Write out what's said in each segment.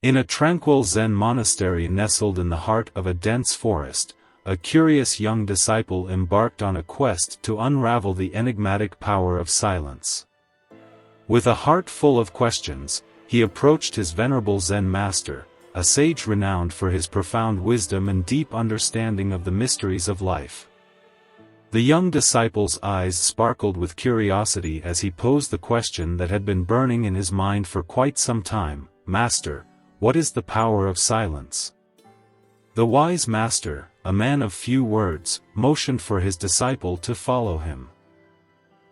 In a tranquil Zen monastery nestled in the heart of a dense forest, a curious young disciple embarked on a quest to unravel the enigmatic power of silence. With a heart full of questions, he approached his venerable Zen master, a sage renowned for his profound wisdom and deep understanding of the mysteries of life. The young disciple's eyes sparkled with curiosity as he posed the question that had been burning in his mind for quite some time: "Master, what is the power of silence?" The wise master, a man of few words, motioned for his disciple to follow him.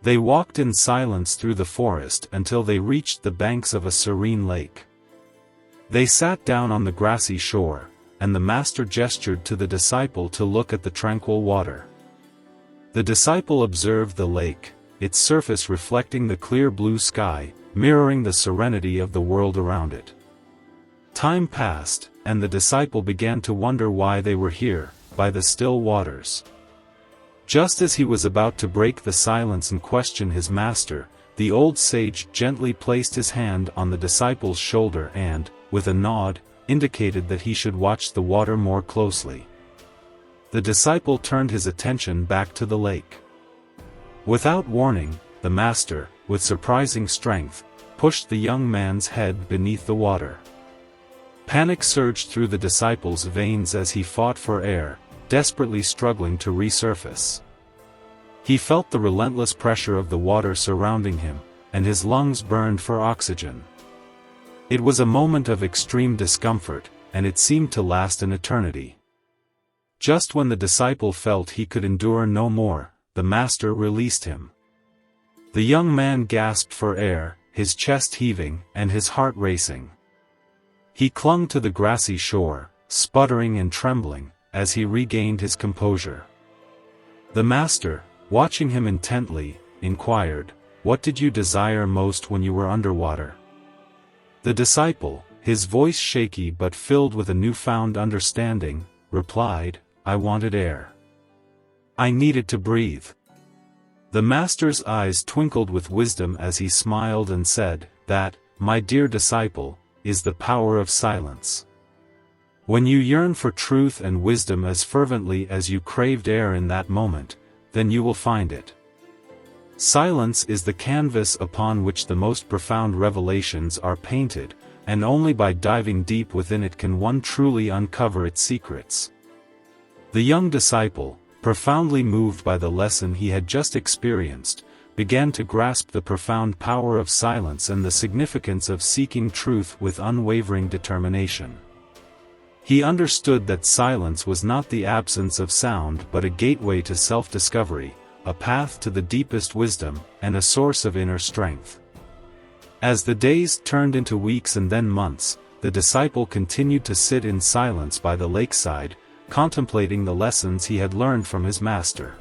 They walked in silence through the forest until they reached the banks of a serene lake. They sat down on the grassy shore, and the master gestured to the disciple to look at the tranquil water. The disciple observed the lake, its surface reflecting the clear blue sky, mirroring the serenity of the world around it. Time passed, and the disciple began to wonder why they were here, by the still waters. Just as he was about to break the silence and question his master, the old sage gently placed his hand on the disciple's shoulder and, with a nod, indicated that he should watch the water more closely. The disciple turned his attention back to the lake. Without warning, the master, with surprising strength, pushed the young man's head beneath the water. Panic surged through the disciple's veins as he fought for air, desperately struggling to resurface. He felt the relentless pressure of the water surrounding him, and his lungs burned for oxygen. It was a moment of extreme discomfort, and it seemed to last an eternity. Just when the disciple felt he could endure no more, the master released him. The young man gasped for air, his chest heaving, and his heart racing. He clung to the grassy shore, sputtering and trembling, as he regained his composure. The master, watching him intently, inquired, "What did you desire most when you were underwater?" The disciple, his voice shaky but filled with a newfound understanding, replied, "I wanted air. I needed to breathe." The master's eyes twinkled with wisdom as he smiled and said, "That, my dear disciple, is the power of silence. When you yearn for truth and wisdom as fervently as you craved air in that moment, then you will find it. Silence is the canvas upon which the most profound revelations are painted, and only by diving deep within it can one truly uncover its secrets." The young disciple, profoundly moved by the lesson he had just experienced, began to grasp the profound power of silence and the significance of seeking truth with unwavering determination. He understood that silence was not the absence of sound but a gateway to self-discovery, a path to the deepest wisdom, and a source of inner strength. As the days turned into weeks and then months, the disciple continued to sit in silence by the lakeside, contemplating the lessons he had learned from his master.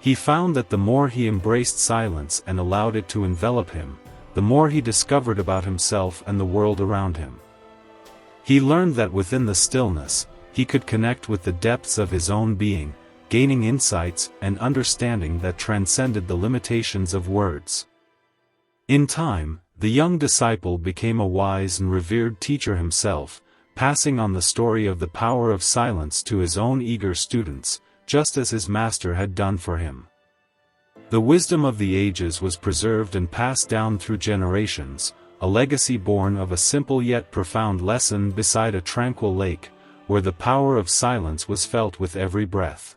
He found that the more he embraced silence and allowed it to envelop him, the more he discovered about himself and the world around him. He learned that within the stillness, he could connect with the depths of his own being, gaining insights and understanding that transcended the limitations of words. In time, the young disciple became a wise and revered teacher himself, passing on the story of the power of silence to his own eager students, just as his master had done for him. The wisdom of the ages was preserved and passed down through generations, a legacy born of a simple yet profound lesson beside a tranquil lake, where the power of silence was felt with every breath.